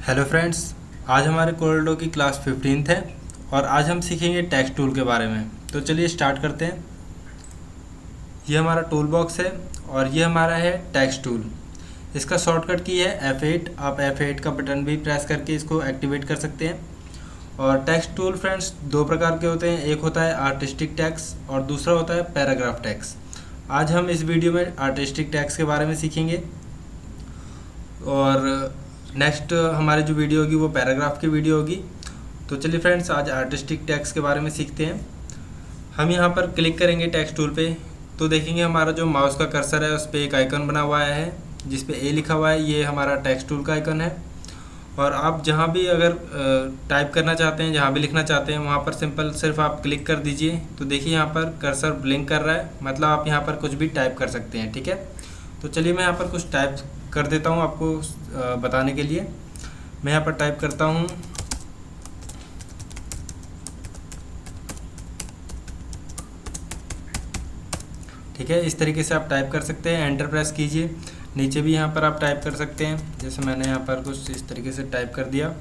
Hello friends, आज हमारे coral की क्लास 15th है और आज हम सीखेंगे टेक्स्ट टूल के बारे में। तो चलिए स्टार्ट करते हैं। ये हमारा टूल बॉक्स है और ये हमारा है टेक्स्ट टूल। इसका शॉर्टकट की है F8। आप F8 का बटन भी प्रेस करके इसको एक्टिवेट कर सकते हैं। और टेक्स्ट टूल फ्रेंड्स दो प्रकार के होते हैं, एक होता है आर्टिस्टिक टेक्स्ट और दूसरा होता है पैराग्राफ टेक्स्ट। आज हम इस वीडियो में आर्टिस्टिक टेक्स्ट के बारे में सीखेंगे और नेक्स्ट हमारी जो वीडियो होगी वो पैराग्राफ की वीडियो होगी। तो चलिए फ्रेंड्स, आज आर्टिस्टिक टेक्स्ट के बारे में सीखते हैं। हम यहाँ पर क्लिक करेंगे टेक्स्ट टूल पे तो देखेंगे हमारा जो माउस का कर्सर है उस पर एक आइकन बना हुआ है जिस पे ए लिखा हुआ है। ये हमारा टेक्स्ट टूल का आइकन है। और आप जहाँ भी अगर टाइप करना चाहते हैं, जहाँ भी लिखना चाहते हैं, वहाँ पर सिंपल सिर्फ आप क्लिक कर दीजिए तो देखिए यहाँ पर कर्सर ब्लिंक कर रहा है, मतलब आप यहाँ पर कुछ भी टाइप कर सकते हैं। ठीक है, तो चलिए मैं यहाँ पर कुछ टाइप कर देता हूँ आपको बताने के लिए। मैं यहाँ पर टाइप करता हूँ ठीक है, इस तरीके से आप टाइप कर सकते हैं। एंटर प्रेस कीजिए। नीचे भी यहाँ पर आप टाइप कर सकते हैं, जैसे मैंने यहाँ पर कुछ इस तरीके से टाइप कर दिया।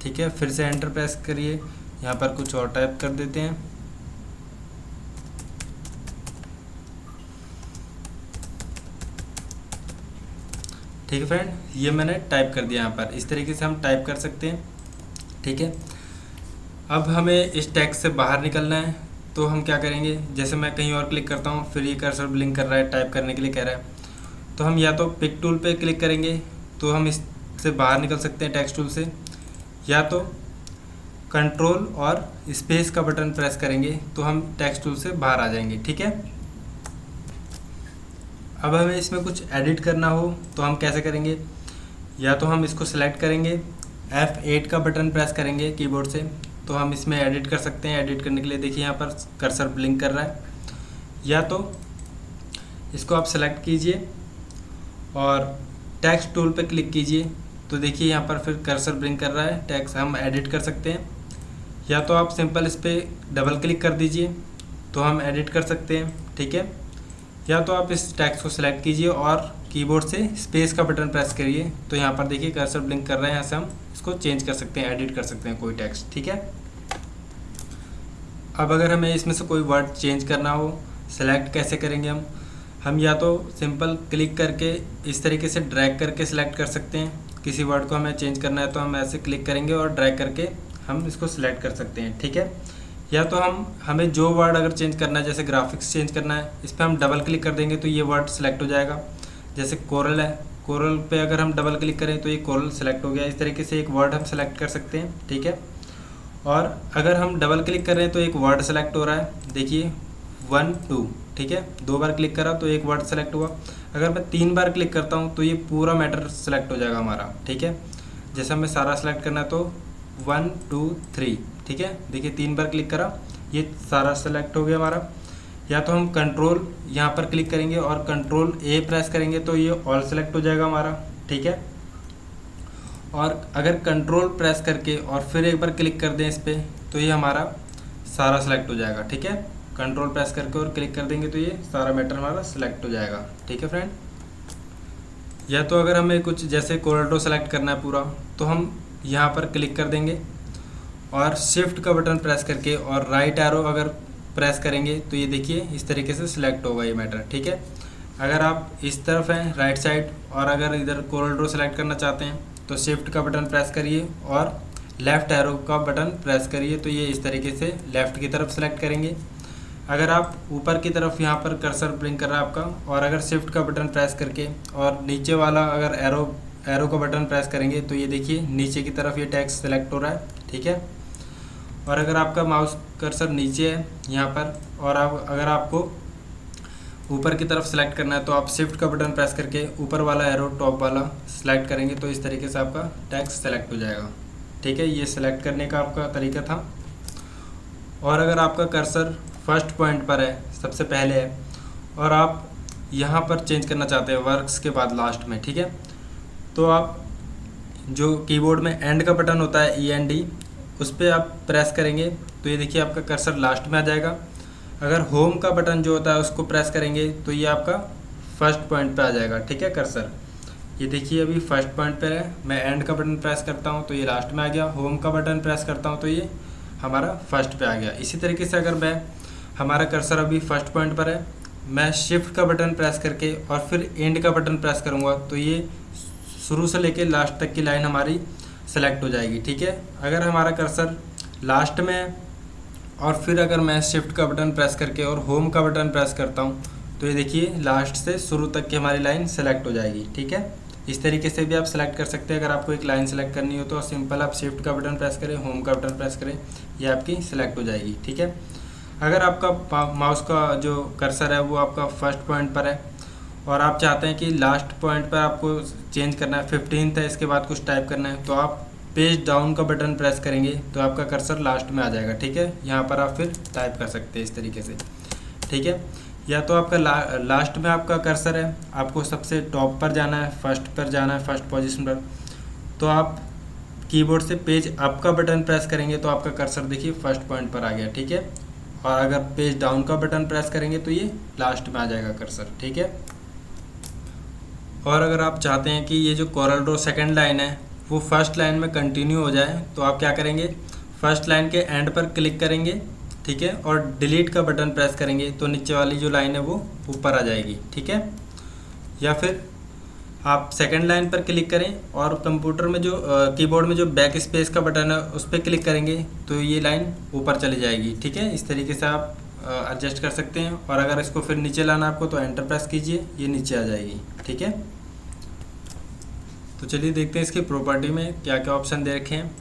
ठीक है, फिर से एंटर प्रेस करिए। यहाँ पर कुछ और टाइप कर देते हैं। ठीक है फ्रेंड, ये मैंने टाइप कर दिया। यहाँ पर इस तरीके से हम टाइप कर सकते हैं। ठीक है, अब हमें इस टेक्स्ट से बाहर निकलना है तो हम क्या करेंगे, जैसे मैं कहीं और क्लिक करता हूँ फिर ये कर्सर ब्लिंक कर रहा है, टाइप करने के लिए कह रहा है, तो हम या तो पिक टूल पे क्लिक करेंगे तो हम इससे बाहर निकल सकते हैं टेक्स्ट टूल से, या तो कंट्रोल और स्पेस का बटन प्रेस करेंगे तो हम टेक्स्ट टूल से बाहर आ जाएंगे। ठीक है, अब हमें इसमें कुछ एडिट करना हो तो हम कैसे करेंगे, या तो हम इसको सिलेक्ट करेंगे, F8 का बटन प्रेस करेंगे कीबोर्ड से तो हम इसमें एडिट कर सकते हैं। एडिट करने के लिए देखिए यहाँ पर कर्सर ब्लिंक कर रहा है, या तो इसको आप सेलेक्ट कीजिए और टेक्स्ट टूल पे क्लिक कीजिए तो देखिए यहाँ पर फिर कर्सर ब्लिंक कर रहा है, टेक्स्ट हम एडिट कर सकते हैं। या तो आप सिंपल इस पर डबल क्लिक कर दीजिए तो हम एडिट कर सकते हैं। ठीक है, या तो आप इस टेक्स्ट को सिलेक्ट कीजिए और कीबोर्ड से स्पेस का बटन प्रेस करिए तो यहाँ पर देखिए कर्सर ब्लिंक कर रहा है, यहाँ से हम इसको चेंज कर सकते हैं, एडिट कर सकते हैं कोई टेक्स्ट। ठीक है, अब अगर हमें इसमें से कोई वर्ड चेंज करना हो, सेलेक्ट कैसे करेंगे हम या तो सिंपल क्लिक करके इस तरीके से ड्रैग करके सिलेक्ट कर सकते हैं। किसी वर्ड को हमें चेंज करना है तो हम ऐसे क्लिक करेंगे और ड्रैग करके हम इसको सिलेक्ट कर सकते हैं। ठीक है, या तो हमें जो वर्ड अगर चेंज करना है, जैसे ग्राफिक्स चेंज करना है, इस पर हम डबल क्लिक कर देंगे तो ये वर्ड सेलेक्ट हो जाएगा। जैसे कोरल है, कोरल पे अगर हम डबल क्लिक करें तो ये कोरल सेलेक्ट हो गया। इस तरीके से एक वर्ड हम सेलेक्ट कर सकते हैं। ठीक है, और अगर हम डबल क्लिक कर रहे हैं तो एक वर्ड सेलेक्ट हो रहा है, देखिए 1 2। ठीक है, 2 बार क्लिक करा तो एक वर्ड सेलेक्ट हुआ। अगर मैं 3 बार क्लिक करता हूँ तो ये पूरा मैटर सेलेक्ट हो जाएगा हमारा। ठीक है, जैसे हमें सारा सेलेक्ट करना है तो 1 2 3। ठीक है, देखिए 3 बार क्लिक करा, ये सारा सेलेक्ट हो गया हमारा। या तो हम कंट्रोल यहाँ पर क्लिक करेंगे और कंट्रोल A प्रेस करेंगे तो ये ऑल सेलेक्ट हो जाएगा हमारा। ठीक है, और अगर कंट्रोल प्रेस करके और फिर एक बार क्लिक कर दें इस पर तो ये हमारा सारा सेलेक्ट हो जाएगा। ठीक है, कंट्रोल प्रेस करके और क्लिक कर देंगे तो ये सारा मैटर हमारा सेलेक्ट हो जाएगा। ठीक है फ्रेंड, या तो अगर हमें कुछ जैसे कोरल सेलेक्ट करना है पूरा तो हम यहाँ पर क्लिक कर देंगे और शिफ्ट का बटन प्रेस करके और राइट एरो अगर प्रेस करेंगे तो ये देखिए इस तरीके से सिलेक्ट होगा ये मैटर। ठीक है, अगर आप इस तरफ हैं राइट साइड और अगर इधर कोरल ड्रॉ सेलेक्ट करना चाहते हैं तो शिफ्ट का बटन प्रेस करिए और लेफ़्ट एरो का बटन प्रेस करिए तो ये इस तरीके से लेफ़्ट की तरफ सेलेक्ट करेंगे। अगर आप ऊपर की तरफ यहाँ पर कर्सर ब्लिंक कर रहा है आपका और अगर शिफ्ट का बटन प्रेस करके और नीचे वाला अगर एरो का बटन प्रेस करेंगे तो ये देखिए नीचे की तरफ ये टेक्स्ट सेलेक्ट हो रहा है। ठीक है, और अगर आपका माउस कर्सर नीचे है यहाँ पर और अगर आपको ऊपर की तरफ सेलेक्ट करना है तो आप शिफ्ट का बटन प्रेस करके ऊपर वाला एरो टॉप वाला सेलेक्ट करेंगे तो इस तरीके से आपका टेक्स्ट सेलेक्ट हो जाएगा। ठीक है, ये सेलेक्ट करने का आपका तरीका था। और अगर आपका कर्सर फर्स्ट पॉइंट पर है, सबसे पहले है, और आप यहाँ पर चेंज करना चाहते हैं वर्क्स के बाद लास्ट में, ठीक है, तो आप जो कीबोर्ड में एंड का बटन होता है END, उस पर आप प्रेस करेंगे तो ये देखिए आपका कर्सर लास्ट में आ जाएगा। अगर होम का बटन जो होता है उसको प्रेस करेंगे तो ये आपका फर्स्ट पॉइंट पे आ जाएगा, ठीक है कर्सर। ये देखिए अभी फर्स्ट पॉइंट पे है, मैं एंड का बटन प्रेस करता हूँ तो ये लास्ट में आ गया, होम का बटन प्रेस करता हूँ तो ये हमारा फर्स्ट पे आ गया। इसी तरीके से अगर मैं हमारा कर्सर अभी फर्स्ट पॉइंट पर है, मैं शिफ्ट का बटन प्रेस करके और फिर एंड का बटन प्रेस करूँगा तो ये शुरू से लेके लास्ट तक की लाइन हमारी सेलेक्ट हो जाएगी, ठीक है। अगर हमारा कर्सर लास्ट में है और फिर अगर मैं शिफ्ट का बटन प्रेस करके और होम का बटन प्रेस करता हूँ तो ये देखिए लास्ट से शुरू तक की हमारी लाइन सेलेक्ट हो जाएगी, ठीक है। इस तरीके से भी आप सेलेक्ट कर सकते हैं। अगर आपको एक लाइन सेलेक्ट करनी हो तो सिंपल आप शिफ्ट का बटन प्रेस करें, होम का बटन प्रेस करें, ये आपकी सेलेक्ट हो जाएगी, ठीक है। अगर आपका माउस का जो कर्सर है वो आपका फर्स्ट पॉइंट पर है और आप चाहते हैं कि लास्ट पॉइंट पर आपको चेंज करना है, 15th है, इसके बाद कुछ टाइप करना है, तो आप पेज डाउन का बटन प्रेस करेंगे तो आपका कर्सर लास्ट में आ जाएगा, ठीक है। यहाँ पर आप फिर टाइप कर सकते हैं इस तरीके से, ठीक है। या तो आपका लास्ट में आपका कर्सर है, आपको सबसे टॉप पर जाना है, फर्स्ट पर जाना है, फर्स्ट पोजीशन पर, तो आप कीबोर्ड से पेज अप का बटन प्रेस करेंगे तो आपका कर्सर देखिए फर्स्ट पॉइंट पर आ गया, ठीक है। और अगर पेज डाउन का बटन प्रेस करेंगे तो ये लास्ट में आ जाएगा कर्सर, ठीक है। और अगर आप चाहते हैं कि ये जो कोरल ड्रॉ सेकंड लाइन है वो फर्स्ट लाइन में कंटिन्यू हो जाए तो आप क्या करेंगे, फर्स्ट लाइन के एंड पर क्लिक करेंगे, ठीक है, और डिलीट का बटन प्रेस करेंगे तो नीचे वाली जो लाइन है वो ऊपर आ जाएगी, ठीक है। या फिर आप सेकंड लाइन पर क्लिक करें और कंप्यूटर में जो कीबोर्ड में जो बैक स्पेस का बटन है उस पर क्लिक करेंगे तो ये लाइन ऊपर चली जाएगी, ठीक है। इस तरीके से आप एडजस्ट कर सकते हैं। और अगर इसको फिर नीचे लाना आपको तो एंटर प्रेस कीजिए, ये नीचे आ जाएगी, ठीक है। तो चलिए देखते हैं इसकी प्रॉपर्टी में क्या क्या ऑप्शन दे रखे हैं।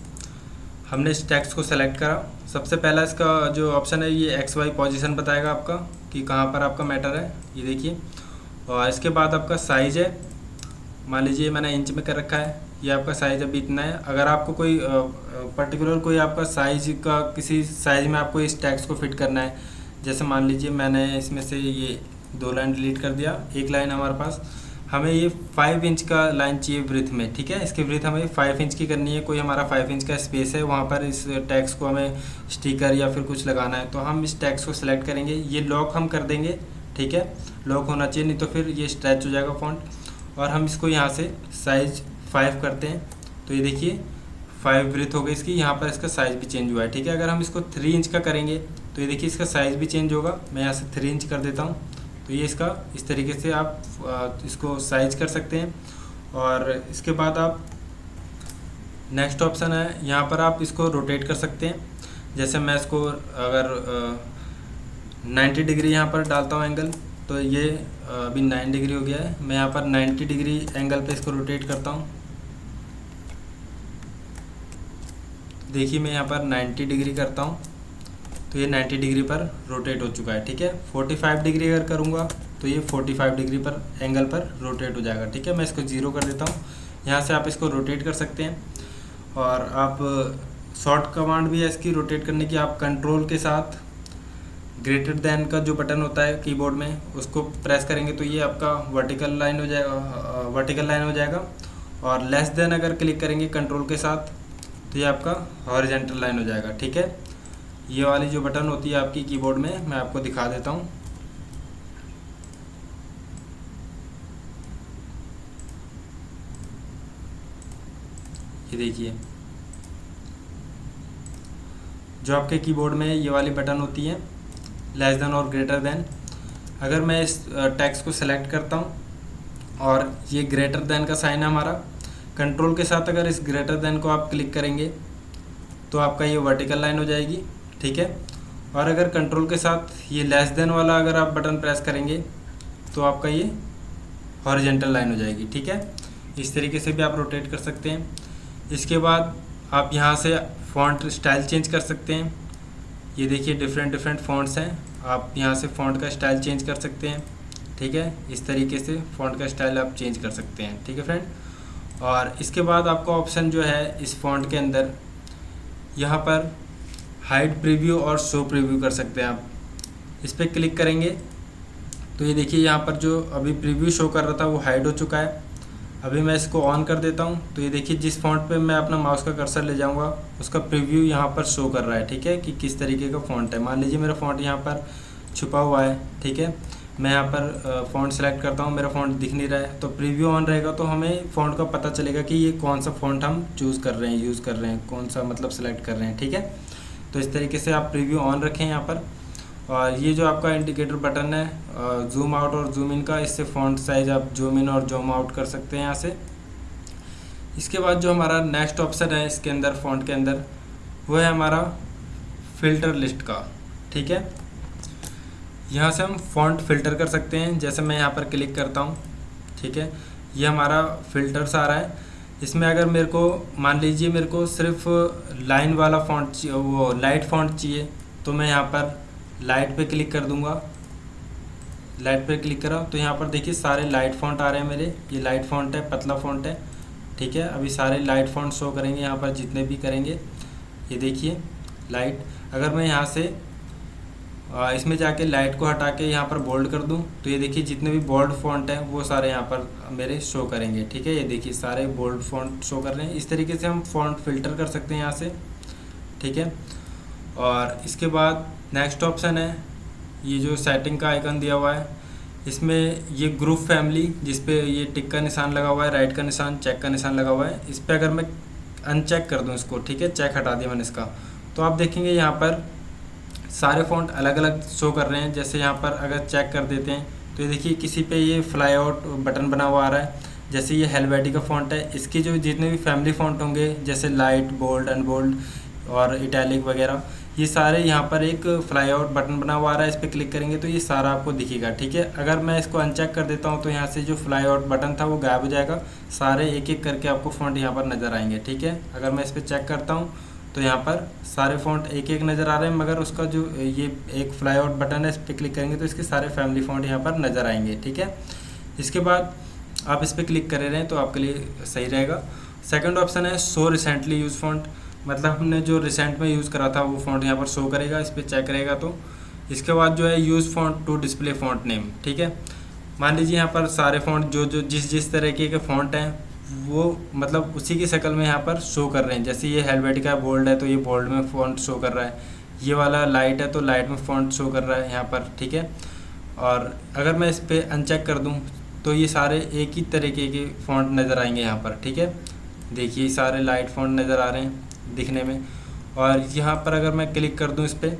हमने इस टेक्स्ट को सेलेक्ट करा, सबसे पहला इसका जो ऑप्शन है ये XY पोजीशन बताएगा आपका कि कहाँ पर आपका मैटर है, ये देखिए। और इसके बाद आपका साइज़ है, मान लीजिए मैंने इंच में कर रखा है, ये आपका साइज़ अभी इतना है। अगर आपको कोई पर्टिकुलर कोई आपका साइज का किसी साइज़ में आपको इस टेक्स्ट को फिट करना है, जैसे मान लीजिए मैंने इसमें से ये 2 लाइन डिलीट कर दिया, एक लाइन हमारे पास, हमें ये 5 इंच का लाइन चाहिए ब्रीथ में, ठीक है। इसकी ब्रीथ हमें 5 इंच की करनी है, कोई हमारा 5 इंच का स्पेस है वहाँ पर इस टैक्स को हमें स्टिकर या फिर कुछ लगाना है तो हम इस टैक्स को सिलेक्ट करेंगे, ये लॉक हम कर देंगे, ठीक है। लॉक होना चाहिए, नहीं तो फिर ये स्ट्रेच हो जाएगा फॉन्ट। और हम इसको यहाँ से साइज 5 करते हैं तो ये देखिए 5 ब्रीथ हो गई इसकी, यहाँ पर इसका साइज़ भी चेंज हुआ है, ठीक है। अगर हम इसको 3 इंच का करेंगे तो ये देखिए इसका साइज़ भी चेंज होगा, मैं यहाँ से 3 इंच कर देता हूँ तो ये इसका इस तरीके से आप इसको साइज कर सकते हैं। और इसके बाद आप नेक्स्ट ऑप्शन है, यहाँ पर आप इसको रोटेट कर सकते हैं। जैसे मैं इसको अगर 90 डिग्री यहाँ पर डालता हूँ एंगल तो ये अभी 9 डिग्री हो गया है, मैं यहाँ पर 90 डिग्री एंगल पे इसको रोटेट करता हूँ। देखिए मैं यहाँ पर 90 डिग्री करता हूँ तो ये 90 डिग्री पर रोटेट हो चुका है, ठीक है। 45 डिग्री अगर करूँगा तो ये 45 डिग्री पर एंगल पर रोटेट हो जाएगा, ठीक है। मैं इसको 0 कर देता हूँ, यहाँ से आप इसको रोटेट कर सकते हैं। और आप शॉर्ट कमांड भी है इसकी रोटेट करने की, आप कंट्रोल के साथ ग्रेटर देन का जो बटन होता है कीबोर्ड में उसको प्रेस करेंगे तो ये आपका वर्टिकल लाइन हो जाएगा। और लेस देन अगर क्लिक करेंगे कंट्रोल के साथ तो ये आपका हॉरिजॉन्टल लाइन हो जाएगा, ठीक है। ये वाली जो बटन होती है आपकी कीबोर्ड में मैं आपको दिखा देता हूँ। ये देखिए जो आपके कीबोर्ड में ये वाली बटन होती है लेस देन और ग्रेटर देन, अगर मैं इस टेक्स्ट को सेलेक्ट करता हूँ और ये ग्रेटर देन का साइन है हमारा, कंट्रोल के साथ अगर इस ग्रेटर देन को आप क्लिक करेंगे तो आपका ये वर्टिकल लाइन हो जाएगी, ठीक है। और अगर कंट्रोल के साथ ये लेस देन वाला अगर आप बटन प्रेस करेंगे तो आपका ये हॉरिजॉन्टल लाइन हो जाएगी, ठीक है। इस तरीके से भी आप रोटेट कर सकते हैं। इसके बाद आप यहाँ से फ़ॉन्ट स्टाइल चेंज कर सकते हैं। ये देखिए डिफरेंट फ़ॉन्ट्स हैं, आप यहाँ से फ़ॉन्ट का स्टाइल चेंज कर सकते हैं, ठीक है। इस तरीके से फ़ॉन्ट का स्टाइल आप चेंज कर सकते हैं, ठीक है फ्रेंड। और इसके बाद आपका ऑप्शन जो है इस फ़ॉन्ट के अंदर यहाँ पर हाइड प्रीव्यू और शो प्रीव्यू कर सकते हैं आप। इस पर क्लिक करेंगे तो ये देखिए यहाँ पर जो अभी प्रीव्यू शो कर रहा था वो हाइड हो चुका है। अभी मैं इसको ऑन कर देता हूँ तो ये देखिए जिस फ़ॉन्ट पे मैं अपना माउस का कर्सर ले जाऊँगा उसका प्रीव्यू यहाँ पर शो कर रहा है, ठीक है, कि किस तरीके का फ़ॉन्ट है। मान लीजिए मेरा फ़ॉन्ट यहाँ पर छुपा हुआ है, ठीक है। मैं यहाँ पर फ़ॉन्ट सेलेक्ट करता हूँ, मेरा फ़ॉन्ट दिख नहीं रहा है, तो प्रीव्यू ऑन रहेगा तो हमें फ़ॉन्ट का पता चलेगा कि ये कौन सा फ़ॉन्ट हम चूज़ कर रहे हैं, यूज़ कर रहे हैं, कौन सा मतलब सेलेक्ट कर रहे हैं। ठीक है, तो इस तरीके से आप प्रीव्यू ऑन रखें यहाँ पर। और ये जो आपका इंडिकेटर बटन है जूम आउट और जूम इन का, इससे फ़ॉन्ट साइज़ आप जूम इन और जूम आउट कर सकते हैं यहाँ से। इसके बाद जो हमारा नेक्स्ट ऑप्शन है इसके अंदर फ़ॉन्ट के अंदर, वो है हमारा फ़िल्टर लिस्ट का। ठीक है, यहाँ से हम फ़ॉन्ट फ़िल्टर कर सकते हैं। जैसे मैं यहाँ पर क्लिक करता हूँ, ठीक है, ये हमारा फ़िल्टर्स आ रहा है। इसमें अगर मेरे को मान लीजिए मेरे को सिर्फ लाइन वाला फ़ॉन्ट चाहिए, वो लाइट फ़ॉन्ट चाहिए, तो मैं यहाँ पर लाइट पे क्लिक कर दूँगा। लाइट पे क्लिक करा तो यहाँ पर देखिए सारे लाइट फ़ॉन्ट आ रहे हैं मेरे। ये लाइट फ़ॉन्ट है, पतला फ़ॉन्ट है। ठीक है, अभी सारे लाइट फ़ॉन्ट शो करेंगे यहाँ पर जितने भी करेंगे। ये देखिए लाइट, अगर मैं यहाँ से इसमें जाके लाइट को हटा के यहाँ पर बोल्ड कर दूँ तो ये देखिए जितने भी बोल्ड फ़ॉन्ट हैं वो सारे यहाँ पर मेरे शो करेंगे। ठीक है, ये देखिए सारे बोल्ड फ़ॉन्ट शो कर रहे हैं। इस तरीके से हम फ़ॉन्ट फ़िल्टर कर सकते हैं यहाँ से। ठीक है, और इसके बाद नेक्स्ट ऑप्शन है ये जो सेटिंग का आइकन दिया हुआ है, इसमें ये ग्रुप फैमिली जिस पे ये टिक का निशान लगा हुआ है, राइट का निशान, चेक का निशान लगा हुआ है, इस पर अगर मैं अनचेक कर दूँ इसको, ठीक है, चेक हटा दिया मैंने इसका, तो आप देखेंगे यहाँ पर सारे फ़ॉन्ट अलग अलग शो कर रहे हैं। जैसे यहाँ पर अगर चेक कर देते हैं तो ये देखिए किसी पे ये फ्लाई आउट बटन बना हुआ आ रहा है। जैसे ये हेलवेटिका फ़ॉन्ट है, इसकी जो जितने भी फैमिली फ़ॉन्ट होंगे जैसे लाइट, बोल्ड, अनबोल्ड और इटैलिक वगैरह, ये सारे यहाँ पर एक फ्लाई आउट बटन बना हुआ आ रहा है। इस पर क्लिक करेंगे तो ये सारा आपको दिखेगा। ठीक है, अगर मैं इसको अनचेक कर देता हूँ तो यहाँ से जो फ्लाई आउट बटन था वो गायब हो जाएगा। सारे एक एक करके आपको फ़ॉन्ट यहाँ पर नज़र आएंगे। ठीक है, अगर मैं इस पर चेक करता हूँ तो यहाँ पर सारे फ़ॉन्ट एक एक नज़र आ रहे हैं, मगर उसका जो ये एक फ्लाई आउट बटन है इस पर क्लिक करेंगे तो इसके सारे फैमिली फ़ॉन्ट यहाँ पर नज़र आएंगे। ठीक है, इसके बाद आप इस पर क्लिक करे रहें तो आपके लिए सही रहेगा। सेकंड ऑप्शन है शो रिसेंटली यूज़ फ़ॉन्ट, मतलब हमने जो रिसेंट में यूज़ करा था वो फ़ॉन्ट यहाँ पर शो करेगा। इस पर चेक करेगा तो इसके बाद जो है use font to display font name. ठीक है, मान लीजिए यहाँ पर सारे फ़ॉन्ट जो जो जिस तरीके के फ़ॉन्ट हैं वो मतलब उसी की शक्ल में यहाँ पर शो कर रहे हैं। जैसे ये हेलवेटिका बोल्ड है तो ये बोल्ड में फ़ॉन्ट शो कर रहा है, ये वाला लाइट है तो लाइट में फ़ॉन्ट शो कर रहा है यहाँ पर। ठीक है, और अगर मैं इस पर अनचेक कर दूँ तो ये सारे एक ही तरीके के फ़ॉन्ट नज़र आएंगे यहाँ पर। ठीक है, देखिए सारे लाइट फ़ॉन्ट नज़र आ रहे हैं दिखने में। और यहाँ पर अगर मैं क्लिक कर दूँ इस पर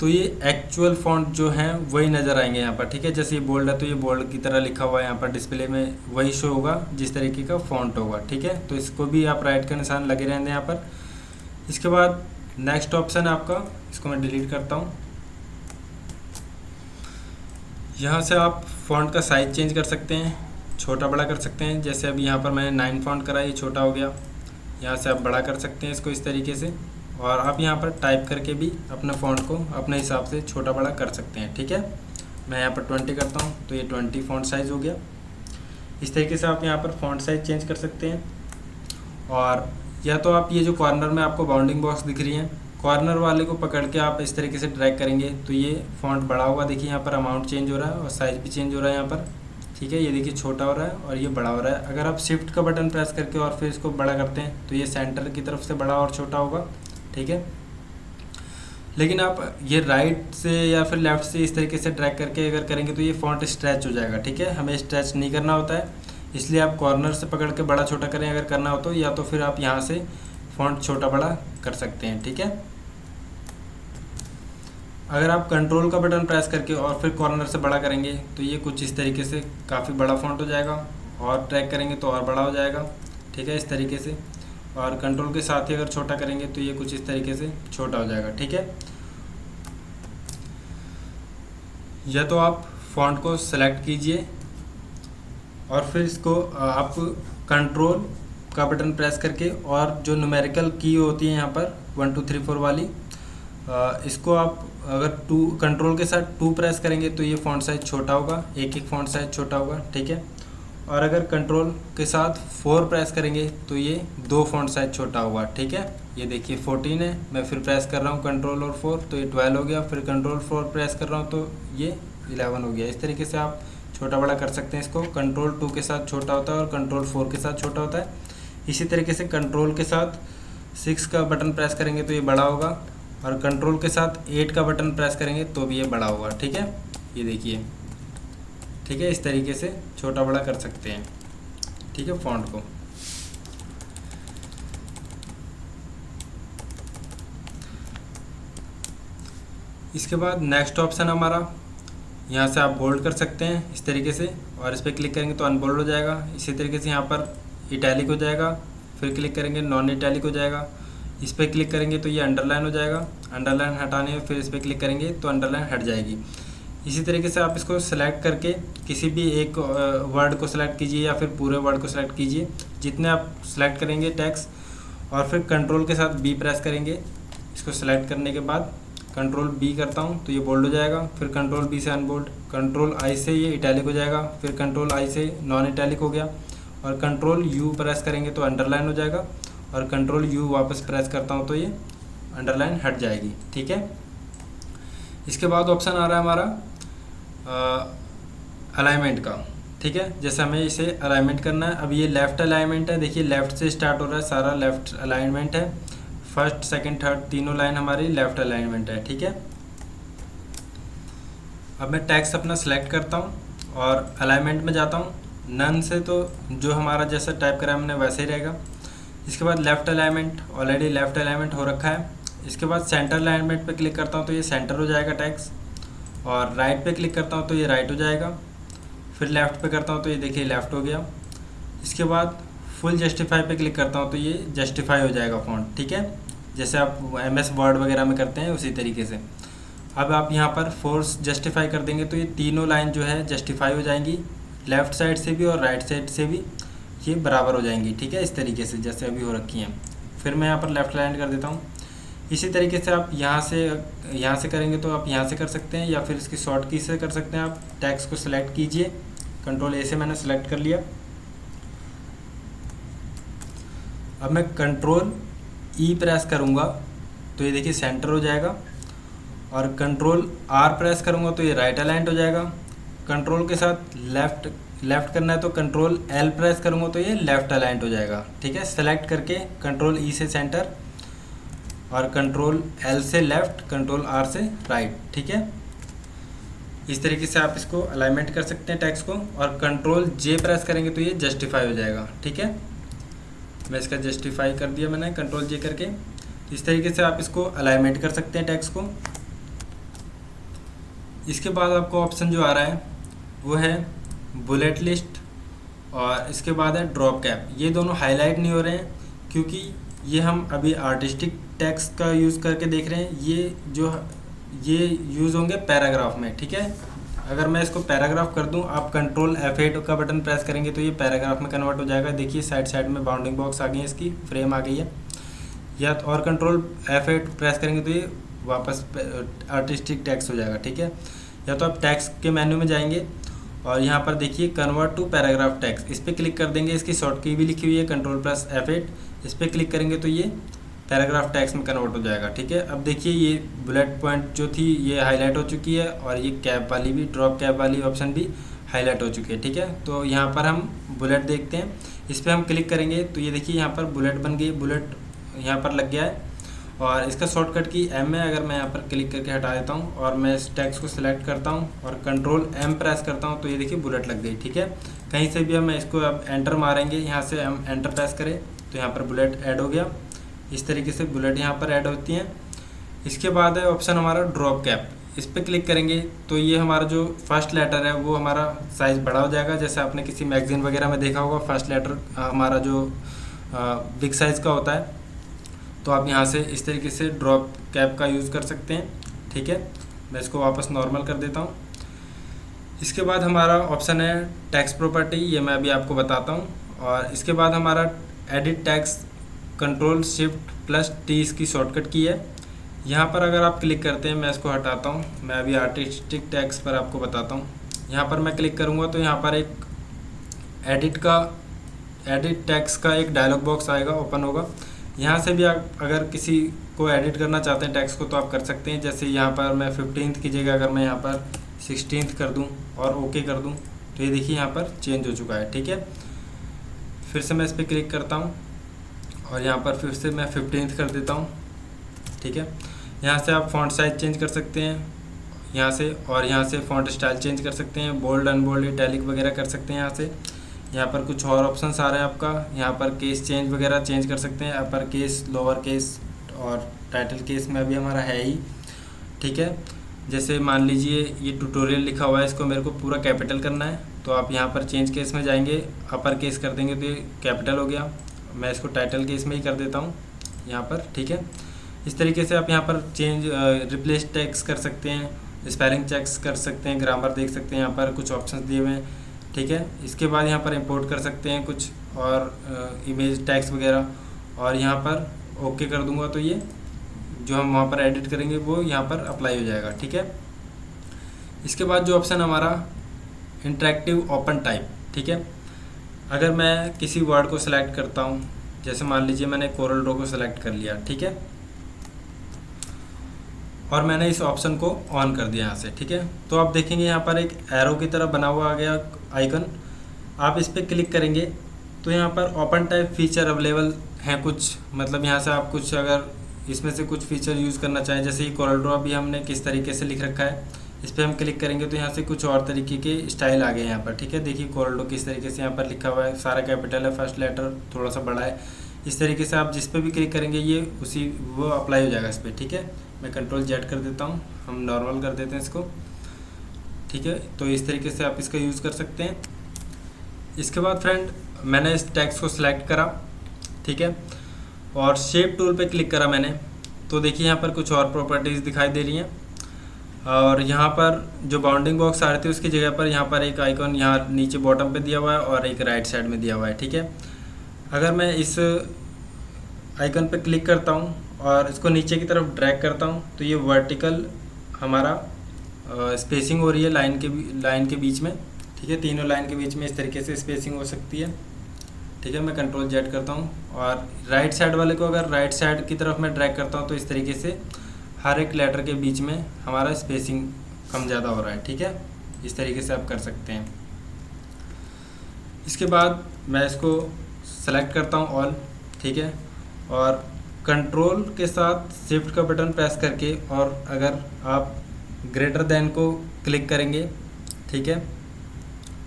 तो ये एक्चुअल फ़ॉन्ट जो हैं वही नज़र आएंगे यहाँ पर। ठीक है, जैसे ये बोल्ड है तो ये बोल्ड की तरह लिखा हुआ है यहाँ पर डिस्प्ले में, वही शो होगा जिस तरीके का फ़ॉन्ट होगा। ठीक है, तो इसको भी आप राइट का निशान लगे रहने यहाँ पर। इसके बाद नेक्स्ट ऑप्शन है आपका, इसको मैं डिलीट करता हूँ। यहाँ से आप फ़ॉन्ट का साइज़ चेंज कर सकते हैं, छोटा बड़ा कर सकते हैं। जैसे अभी यहाँ पर मैंने 9 फ़ॉन्ट करा, ये छोटा हो गया। यहाँ से आप बड़ा कर सकते हैं इसको इस तरीके से, और आप यहाँ पर टाइप करके भी अपने फ़ॉन्ट को अपने हिसाब से छोटा बड़ा कर सकते हैं। ठीक है, मैं यहाँ पर 20 करता हूँ तो ये 20 फ़ॉन्ट साइज़ हो गया। इस तरीके से आप यहाँ पर फ़ॉन्ट साइज़ चेंज कर सकते हैं। और या तो आप ये जो कॉर्नर में आपको बाउंडिंग बॉक्स दिख रही है, कॉर्नर वाले को पकड़ के आप इस तरीके से ड्रैग करेंगे तो ये फ़ॉन्ट बड़ा होगा। देखिए यहाँ पर अमाउंट चेंज हो रहा है और साइज़ भी चेंज हो रहा है यहाँ पर। ठीक है, ये देखिए छोटा हो रहा है और ये बड़ा हो रहा है। अगर आप शिफ्ट का बटन प्रेस करके और फिर इसको बड़ा करते हैं तो ये सेंटर की तरफ से बड़ा और छोटा होगा। ठीक है, लेकिन आप ये राइट से या फिर लेफ़्ट से इस तरीके से ड्रैग करके अगर करेंगे तो ये फ़ॉन्ट स्ट्रेच हो जाएगा। ठीक है, हमें स्ट्रेच नहीं करना होता है, इसलिए आप कॉर्नर से पकड़ के बड़ा छोटा करें अगर करना हो तो, या तो फिर आप यहाँ से फ़ॉन्ट छोटा बड़ा कर सकते हैं। ठीक है, अगर आप कंट्रोल का बटन प्रेस करके और फिर कॉर्नर से बड़ा करेंगे तो ये कुछ इस तरीके से काफ़ी बड़ा फ़ॉन्ट हो जाएगा, और ड्रैग करेंगे तो और बड़ा हो जाएगा। ठीक है, इस तरीके से, और कंट्रोल के साथ ही अगर छोटा करेंगे तो ये कुछ इस तरीके से छोटा हो जाएगा। ठीक है, या तो आप फ़ॉन्ट को सेलेक्ट कीजिए और फिर इसको आप कंट्रोल का बटन प्रेस करके, और जो न्यूमेरिकल की होती है यहाँ पर 1 2 3 4 वाली, इसको आप अगर कंट्रोल के साथ 2 प्रेस करेंगे तो ये फ़ॉन्ट साइज़ छोटा होगा, एक फ़ॉन्ट साइज़ छोटा होगा। ठीक है, और अगर कंट्रोल के साथ 4 प्रेस करेंगे तो ये 2 फ़ॉन्ट साइज़ छोटा होगा। ठीक है, ये देखिए 14 है, मैं फिर प्रेस कर रहा हूँ कंट्रोल और 4 तो ये 12 हो गया, फिर कंट्रोल 4 प्रेस कर रहा हूँ तो ये 11 हो गया। इस तरीके से आप छोटा बड़ा कर सकते हैं इसको। कंट्रोल 2 के साथ छोटा होता है और कंट्रोल 4 के साथ छोटा होता है। इसी तरीके से कंट्रोल के साथ 6 का बटन प्रेस करेंगे तो ये बड़ा होगा, और कंट्रोल के साथ 8 का बटन प्रेस करेंगे तो भी ये बड़ा होगा। ठीक है, ये देखिए। ठीक है, इस तरीके से छोटा बड़ा कर सकते हैं। ठीक है, फॉन्ट को। इसके बाद नेक्स्ट ऑप्शन हमारा, यहाँ से आप बोल्ड कर सकते हैं इस तरीके से, और इस पर क्लिक करेंगे तो अनबोल्ड हो जाएगा। इसी तरीके से यहाँ पर इटैलिक हो जाएगा, फिर क्लिक करेंगे नॉन इटैलिक हो जाएगा। इस पर क्लिक करेंगे तो ये अंडरलाइन हो जाएगा। अंडरलाइन हटाने में फिर इस पर क्लिक करेंगे तो अंडरलाइन हट जाएगी। इसी तरीके से आप इसको सेलेक्ट करके किसी भी एक वर्ड को सेलेक्ट कीजिए या फिर पूरे वर्ड को सेलेक्ट कीजिए, जितने आप सेलेक्ट करेंगे टेक्स्ट, और फिर कंट्रोल के साथ बी प्रेस करेंगे। इसको सेलेक्ट करने के बाद कंट्रोल बी करता हूँ तो ये बोल्ड हो जाएगा, फिर कंट्रोल बी से अनबोल्ड, कंट्रोल आई से ये इटैलिक हो जाएगा, फिर कंट्रोल आई से नॉन इटैलिक हो गया, और कंट्रोल यू प्रेस करेंगे तो अंडरलाइन हो जाएगा, और कंट्रोल यू वापस प्रेस करता हूँ तो ये अंडरलाइन हट जाएगी। ठीक है, इसके बाद ऑप्शन आ रहा है हमारा अलाइनमेंट का। ठीक है, जैसे हमें इसे अलाइनमेंट करना है। अब ये लेफ़्ट अलाइनमेंट है, देखिए लेफ़्ट से स्टार्ट हो रहा है, सारा लेफ़्ट अलाइनमेंट है। फर्स्ट सेकंड थर्ड तीनों लाइन हमारी लेफ़्ट अलाइनमेंट है। ठीक है, अब मैं टेक्स्ट अपना सेलेक्ट करता हूँ और अलाइनमेंट में जाता हूँ। नन से तो जो हमारा जैसा टाइप करा हमने वैसे ही रहेगा। इसके बाद left alignment, already left alignment हो रखा है। इसके बाद सेंटर अलाइनमेंट पे क्लिक करता हूँ तो ये सेंटर हो जाएगा टेक्स्ट, और राइट पे क्लिक करता हूँ तो ये राइट हो जाएगा, फिर लेफ़्ट पे करता हूँ तो ये देखिए लेफ़्ट हो गया। इसके बाद फुल जस्टिफाई पे क्लिक करता हूँ तो ये जस्टिफाई हो जाएगा फ़ॉन्ट। ठीक है, जैसे आप MS वर्ड वगैरह में करते हैं उसी तरीके से। अब आप यहाँ पर फोर्स जस्टिफाई कर देंगे तो ये तीनों लाइन जो है जस्टिफाई हो जाएंगी, लेफ़्ट साइड से भी और राइट साइड से भी ये बराबर हो जाएंगी। ठीक है, इस तरीके से जैसे अभी हो रखी हैं। फिर मैं यहाँ पर लेफ़्ट लाइन कर देता हूँ। इसी तरीके से आप यहाँ से करेंगे तो आप यहाँ से कर सकते हैं, या फिर इसकी शॉर्ट की से कर सकते हैं। आप टेक्स्ट को सिलेक्ट कीजिए, कंट्रोल ए से मैंने सेलेक्ट कर लिया। अब मैं कंट्रोल ई प्रेस करूँगा तो ये देखिए सेंटर हो जाएगा, और कंट्रोल आर प्रेस करूँगा तो ये राइट अलाइंड हो जाएगा। कंट्रोल के साथ लेफ़्ट करना है तो कंट्रोल एल प्रेस करूँगा तो ये लेफ़्ट अलाइंड हो जाएगा। ठीक है, सेलेक्ट करके कंट्रोल ई से सेंटर, और कंट्रोल एल से लेफ़्ट, कंट्रोल आर से राइट। ठीक है, इस तरीके से आप इसको अलाइनमेंट कर सकते हैं टेक्स्ट को, और कंट्रोल जे प्रेस करेंगे तो ये जस्टिफाई हो जाएगा। ठीक है, मैं इसका जस्टिफाई कर दिया मैंने कंट्रोल जे करके। इस तरीके से आप इसको अलाइनमेंट कर सकते हैं टेक्स्ट को। इसके बाद आपको ऑप्शन जो आ रहा है वो है बुलेट लिस्ट, और इसके बाद है ड्रॉप कैप। ये दोनों हाईलाइट नहीं हो रहे हैं क्योंकि ये हम अभी आर्टिस्टिक टेक्स्ट का यूज़ करके देख रहे हैं। ये यूज़ होंगे पैराग्राफ में। ठीक है, अगर मैं इसको पैराग्राफ कर दूं, आप कंट्रोल F8 का बटन प्रेस करेंगे तो ये पैराग्राफ में कन्वर्ट हो जाएगा। देखिए साइड में बाउंडिंग बॉक्स आ गई है, इसकी फ्रेम आ गई है। या और कंट्रोल F8 प्रेस करेंगे तो ये वापस आर्टिस्टिक टेक्स्ट हो जाएगा। ठीक है, या तो आप टेक्स्ट के मेन्यू में जाएंगे और यहाँ पर देखिए कन्वर्ट टू पैराग्राफ टेक्स्ट, इस पर क्लिक कर देंगे। इसकी शॉर्ट की भी लिखी हुई है कंट्रोल प्लस F8, इस पर क्लिक करेंगे तो ये पैराग्राफ टेक्स्ट में कन्वर्ट हो जाएगा। ठीक है, अब देखिए ये बुलेट पॉइंट जो थी ये हाईलाइट हो चुकी है, और ये कैप वाली भी, ड्रॉप कैप वाली ऑप्शन भी हाईलाइट हो चुकी है। ठीक है, तो यहाँ पर हम बुलेट देखते हैं। इस पर हम क्लिक करेंगे तो ये देखिए यहाँ पर बुलेट बन गई, बुलेट यहाँ पर लग गया है, और इसका शॉर्टकट की M है। अगर मैं यहाँ पर क्लिक करके हटा देता हूँ और मैं इस टेक्स्ट को सिलेक्ट करता हूँ और कंट्रोल M प्रेस करता हूँ तो ये देखिए बुलेट लग गई। ठीक है, कहीं से भी हम इसको अब एंटर मारेंगे, यहाँ से हम एंटर प्रेस करें तो यहाँ पर बुलेट ऐड हो गया। इस तरीके से बुलेट यहाँ पर ऐड होती हैं। इसके बाद है ऑप्शन हमारा ड्रॉप कैप, इस पर क्लिक करेंगे तो ये हमारा जो फर्स्ट लेटर है वो हमारा साइज़ बड़ा हो जाएगा। जैसे आपने किसी मैगजीन वगैरह में देखा होगा, फर्स्ट लेटर हमारा जो बिग साइज़ का होता है, तो आप यहाँ से इस तरीके से ड्रॉप कैप का यूज़ कर सकते हैं। ठीक है, मैं इसको वापस नॉर्मल कर देता हूँ। इसके बाद हमारा ऑप्शन है टेक्स्ट प्रॉपर्टी, ये मैं अभी आपको बताता हूँ। और इसके बाद हमारा edit text, control shift plus T इसकी शॉर्टकट की है। यहाँ पर अगर आप क्लिक करते हैं, मैं इसको हटाता हूँ, मैं अभी आर्टिस्टिक टेक्स्ट पर आपको बताता हूँ। यहाँ पर मैं क्लिक करूँगा तो यहाँ पर एक एडिट टेक्स्ट का एक डायलॉग बॉक्स आएगा, ओपन होगा। यहाँ से भी आप अगर किसी को एडिट करना चाहते हैं टेक्स्ट को तो आप कर सकते हैं। जैसे यहाँ पर मैं 15th की जगह अगर मैं यहाँ पर 16th कर दूँ और ओके कर दूँ तो ये देखिए यहाँ पर चेंज हो चुका है। ठीक है, फिर से मैं इस पर क्लिक करता हूँ और यहाँ पर फिर से मैं 15th कर देता हूँ। ठीक है, यहाँ से आप फ़ॉन्ट साइज चेंज कर सकते हैं यहाँ से, और यहाँ से फ़ॉन्ट स्टाइल चेंज कर सकते हैं, बोल्ड अनबोल्ड इटैलिक वगैरह कर सकते हैं यहाँ से। यहाँ पर कुछ और ऑप्शंस आ रहे हैं आपका, यहाँ पर केस चेंज वगैरह चेंज कर सकते हैं, अपर केस, लोअर केस और टाइटल केस में अभी हमारा है ही, ठीक है। जैसे मान लीजिए ये ट्यूटोरियल लिखा हुआ है, इसको मेरे को पूरा कैपिटल करना है, तो आप यहाँ पर चेंज केस में जाएंगे, अपर केस कर देंगे तो ये कैपिटल हो गया। मैं इसको टाइटल केस में ही कर देता हूँ यहाँ पर, ठीक है। इस तरीके से आप यहाँ पर चेंज रिप्लेस टेक्स्ट कर सकते हैं, स्पेलिंग चेक्स कर सकते हैं, ग्रामर देख सकते हैं, यहाँ पर कुछ ऑप्शंस दिए हुए हैं, ठीक है। इसके बाद यहाँ पर इंपोर्ट कर सकते हैं कुछ और इमेज टैग्स वगैरह, और यहाँ पर ओके कर दूंगा तो ये जो हम वहाँ पर एडिट करेंगे वो यहाँ पर अप्लाई हो जाएगा, ठीक है। इसके बाद जो ऑप्शन हमारा इंटरेक्टिव ओपन टाइप, ठीक है। अगर मैं किसी वर्ड को सिलेक्ट करता हूँ, जैसे मान लीजिए मैंने कोरल ड्रॉ को सिलेक्ट कर लिया, ठीक है, और मैंने इस ऑप्शन को ऑन कर दिया यहाँ से, ठीक है, तो आप देखेंगे यहाँ पर एक एरो की तरह बना हुआ आ गया आइकन। आप इस पर क्लिक करेंगे तो यहाँ पर ओपन टाइप फीचर अवेलेबल हैं कुछ, मतलब यहाँ से आप कुछ अगर इसमें से कुछ फीचर यूज़ करना चाहें, जैसे ये कोरल ड्रॉ अभी हमने किस तरीके से लिख रखा है, इस पर हम क्लिक करेंगे तो यहाँ से कुछ और तरीके के स्टाइल आ गए यहाँ पर, ठीक है। देखिए कोरल ड्रॉ किस तरीके से यहाँ पर लिखा हुआ है, सारा कैपिटल है, फर्स्ट लेटर थोड़ा सा बड़ा है। इस तरीके से आप जिस पे भी क्लिक करेंगे ये उसी वो अप्लाई हो जाएगा इस पर, ठीक है। मैं कंट्रोल जेड कर देता हूँ, हम नॉर्मल कर देते हैं इसको, ठीक है। तो इस तरीके से आप इसका यूज़ कर सकते हैं। इसके बाद फ्रेंड मैंने इस टेक्स्ट को सिलेक्ट करा, ठीक है, और शेप टूल पे क्लिक करा मैंने, तो देखिए यहाँ पर कुछ और प्रॉपर्टीज़ दिखाई दे रही हैं, और यहाँ पर जो बाउंडिंग बॉक्स आ रहे थे उसकी जगह पर यहाँ पर एक आइकॉन यहाँ नीचे बॉटम पे दिया हुआ है और एक राइट साइड में दिया हुआ है, ठीक है। अगर मैं इस आइकन पे क्लिक करता हूँ और इसको नीचे की तरफ ड्रैग करता हूँ तो ये वर्टिकल हमारा स्पेसिंग हो रही है लाइन के बीच में, ठीक है, तीनों लाइन के बीच में इस तरीके से स्पेसिंग हो सकती है, ठीक है। मैं कंट्रोल जेड करता हूँ, और राइट साइड वाले को अगर राइट साइड की तरफ मैं ड्रैग करता हूँ तो इस तरीके से हर एक लेटर के बीच में हमारा स्पेसिंग कम ज़्यादा हो रहा है, ठीक है। इस तरीके से आप कर सकते हैं। इसके बाद मैं इसको सेलेक्ट करता हूँ ऑल, ठीक है, और कंट्रोल के साथ शिफ्ट का बटन प्रेस करके, और अगर आप ग्रेटर देन को क्लिक करेंगे, ठीक है,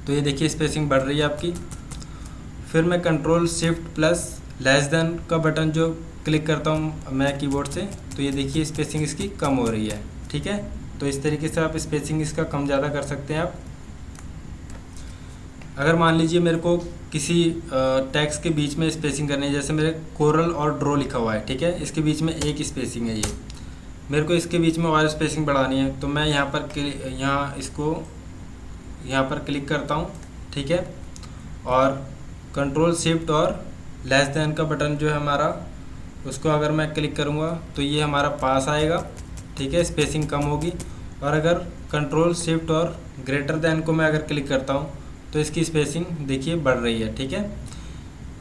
तो ये देखिए स्पेसिंग बढ़ रही है आपकी। फिर मैं control shift plus less than का बटन जो क्लिक करता हूँ मैं कीबोर्ड से, तो ये देखिए स्पेसिंग इसकी कम हो रही है, ठीक है। तो इस तरीके से आप स्पेसिंग इसका कम ज़्यादा कर सकते हैं आप। अगर मान लीजिए मेरे को किसी टेक्स्ट के बीच में स्पेसिंग करनी है, जैसे मेरे कोरल और ड्रॉ लिखा हुआ है, ठीक है, इसके बीच में एक स्पेसिंग है, ये मेरे को इसके बीच में और स्पेसिंग बढ़ानी है, तो मैं यहाँ पर क्लिक करता हूँ, ठीक है, और कंट्रोल शिफ्ट और लेस देन का बटन जो है हमारा, उसको अगर मैं क्लिक करूँगा तो ये हमारा पास आएगा, ठीक है, स्पेसिंग कम होगी। और अगर कंट्रोल शिफ्ट और ग्रेटर देन को मैं अगर क्लिक करता हूँ तो इसकी स्पेसिंग देखिए बढ़ रही है, ठीक है।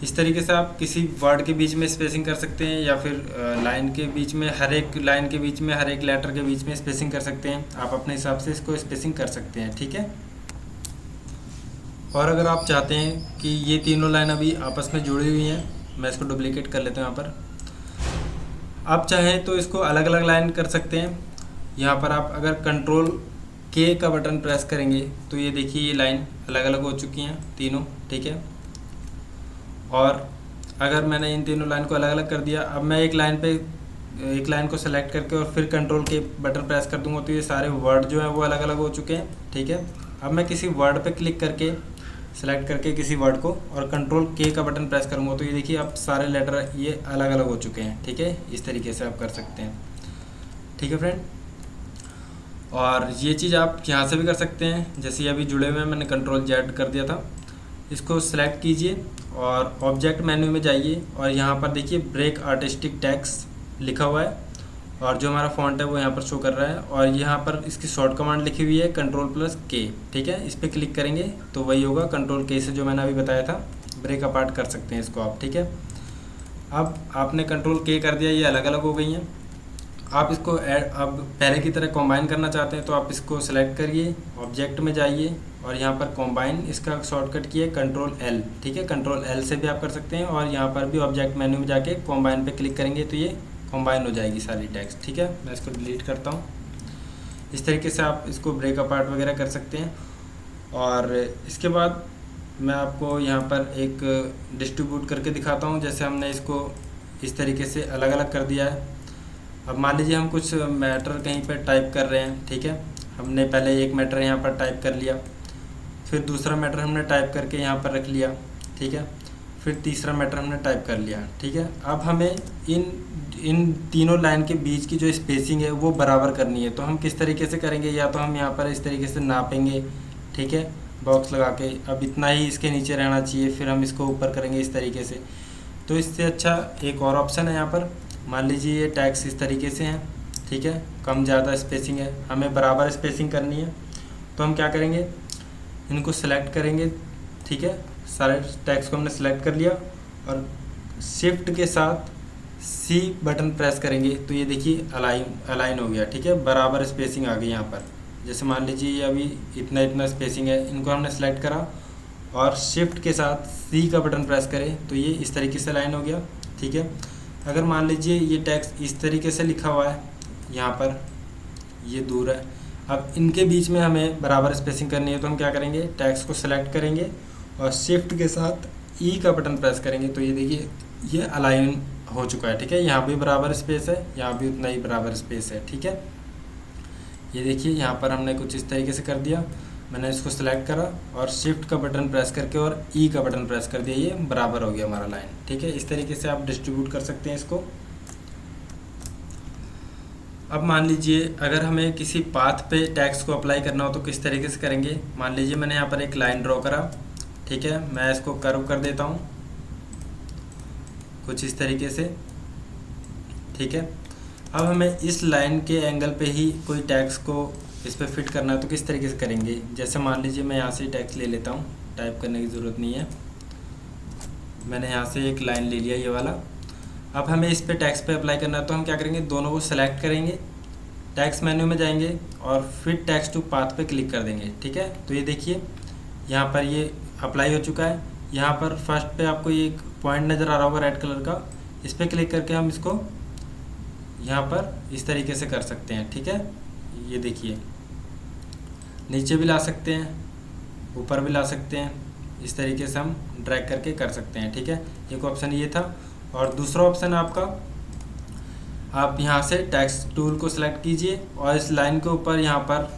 इस तरीके से आप किसी वर्ड के बीच में स्पेसिंग कर सकते हैं, या फिर लाइन के बीच में, हर एक लाइन के बीच में, हर एक लेटर के बीच में स्पेसिंग कर सकते हैं। आप अपने हिसाब से इसको स्पेसिंग कर सकते हैं, ठीक है। और अगर आप चाहते हैं कि ये तीनों लाइन अभी आपस में जुड़ी हुई हैं, मैं इसको डुप्लीकेट कर लेता हूँ यहाँ पर। आप चाहें तो इसको अलग अलग लाइन कर सकते हैं। यहाँ पर आप अगर कंट्रोल के का बटन प्रेस करेंगे तो ये देखिए ये लाइन अलग अलग हो चुकी हैं तीनों, ठीक है। और अगर मैंने इन तीनों लाइन को अलग अलग कर दिया, अब मैं एक लाइन को सेलेक्ट करके और फिर कंट्रोल के बटन प्रेस कर दूंगा तो ये सारे वर्ड जो हैं वो अलग अलग हो चुके हैं, ठीक है। अब मैं किसी वर्ड पे क्लिक करके सेलेक्ट करके किसी वर्ड को और कंट्रोल के का बटन प्रेस करूँगा तो ये देखिए अब सारे लेटर ये अलग अलग हो चुके हैं, ठीक है। इस तरीके से आप कर सकते हैं, ठीक है फ्रेंड। और ये चीज़ आप यहाँ से भी कर सकते हैं, जैसे अभी जुड़े हुए हैं, मैंने कंट्रोल जेड कर दिया था। इसको सेलेक्ट कीजिए और ऑब्जेक्ट मेन्यू में जाइए, और यहाँ पर देखिए ब्रेक आर्टिस्टिक टेक्स्ट लिखा हुआ है, और जो हमारा फॉन्ट है वो यहाँ पर शो कर रहा है, और यहाँ पर इसकी शॉर्ट कमांड लिखी हुई है कंट्रोल प्लस के, ठीक है। इस पर क्लिक करेंगे तो वही होगा, कंट्रोल के से जो मैंने अभी बताया था ब्रेक अपार्ट कर सकते हैं इसको आप, ठीक है। अब आपने कंट्रोल के कर दिया, ये अलग अलग हो गई हैं। आप इसको अब पहले की तरह कॉम्बाइन करना चाहते हैं तो आप इसको सेलेक्ट करिए, ऑब्जेक्ट में जाइए, और यहाँ पर कॉम्बाइन इसका शॉर्टकट किए कंट्रोल एल, ठीक है। कंट्रोल एल से भी आप कर सकते हैं, और यहाँ पर भी ऑब्जेक्ट मेन्यू में जाके कॉम्बाइन पे क्लिक करेंगे तो ये कंबाइन हो जाएगी सारी टैक्स। ठीक है, मैं इसको डिलीट करता हूँ। इस तरीके से आप इसको ब्रेक अपार्ट वगैरह कर सकते हैं। और इसके बाद मैं आपको यहाँ पर एक डिस्ट्रीब्यूट करके दिखाता हूँ। जैसे हमने इसको इस तरीके से अलग अलग कर दिया है। अब मान लीजिए हम कुछ मैटर कहीं पर टाइप कर रहे हैं। ठीक है, हमने पहले एक मैटर यहाँ पर टाइप कर लिया, फिर दूसरा मैटर हमने टाइप करके यहाँ पर रख लिया। ठीक है, फिर तीसरा मैटर हमने टाइप कर लिया। ठीक है, अब हमें इन तीनों लाइन के बीच की जो स्पेसिंग है वो बराबर करनी है। तो हम किस तरीके से करेंगे, या तो हम यहाँ पर इस तरीके से नापेंगे। ठीक है, बॉक्स लगा के अब इतना ही इसके नीचे रहना चाहिए, फिर हम इसको ऊपर करेंगे इस तरीके से। तो इससे अच्छा एक और ऑप्शन है यहाँ पर। मान लीजिए ये टैक्स इस तरीके से हैं। ठीक है, कम ज़्यादा स्पेसिंग है, हमें बराबर स्पेसिंग करनी है। तो हम क्या करेंगे, इनको सेलेक्ट करेंगे। ठीक है, सारे टैक्स को हमने सेलेक्ट कर लिया और शिफ्ट के साथ सी बटन प्रेस करेंगे तो ये देखिए अलाइन हो गया। ठीक है, बराबर स्पेसिंग आ गई यहाँ पर। जैसे मान लीजिए ये अभी इतना स्पेसिंग है, इनको हमने सेलेक्ट करा और शिफ्ट के साथ सी का बटन प्रेस करें तो ये इस तरीके से अलाइन हो गया। ठीक है, अगर मान लीजिए ये टैक्स इस तरीके से लिखा हुआ है, यहाँ पर ये दूर है, अब इनके बीच में हमें बराबर स्पेसिंग करनी है। तो हम क्या करेंगे, टैक्स को सेलेक्ट करेंगे और शिफ्ट के साथ ई का बटन प्रेस करेंगे तो ये देखिए ये अलाइन हो चुका है। ठीक है, यहाँ भी बराबर स्पेस है, यहाँ भी उतना ही बराबर स्पेस है। ठीक है, ये देखिए यहाँ पर हमने कुछ इस तरीके से कर दिया। मैंने इसको सेलेक्ट करा और शिफ्ट का बटन प्रेस करके और ई का बटन प्रेस कर दिया, ये बराबर हो गया हमारा लाइन। ठीक है, इस तरीके से आप डिस्ट्रीब्यूट कर सकते हैं इसको। अब मान लीजिए अगर हमें किसी पाथ पे टैक्स को अप्लाई करना हो तो किस तरीके से करेंगे। मान लीजिए मैंने यहाँ पर एक लाइन ड्रॉ करा। ठीक है, मैं इसको कर्व कर देता हूँ कुछ इस तरीके से। ठीक है, अब हमें इस लाइन के एंगल पे ही कोई टैक्स को इस पर फिट करना है तो किस तरीके से करेंगे। जैसे मान लीजिए मैं यहाँ से टैक्स ले लेता हूँ, टाइप करने की ज़रूरत नहीं है। मैंने यहाँ से एक लाइन ले लिया ये वाला। अब हमें इस पे टैक्स पे अप्लाई करना है तो हम क्या करेंगे, दोनों को सेलेक्ट करेंगे, टैक्स मेन्यू में जाएंगे और फिर टैक्स टू पाथ पे क्लिक कर देंगे। ठीक है, तो ये देखिए यहाँ पर ये अप्लाई हो चुका है। यहाँ पर फर्स्ट पे आपको ये एक पॉइंट नज़र आ रहा होगा रेड कलर का, इस पर क्लिक करके हम इसको यहाँ पर इस तरीके से कर सकते हैं। ठीक है, ये देखिए नीचे भी ला सकते हैं, ऊपर भी ला सकते हैं, इस तरीके से हम ड्रैग करके कर सकते हैं। ठीक है, एक ऑप्शन ये था। और दूसरा ऑप्शन आपका, आप यहाँ से टैक्स टूल को सिलेक्ट कीजिए और इस लाइन के ऊपर यहाँ पर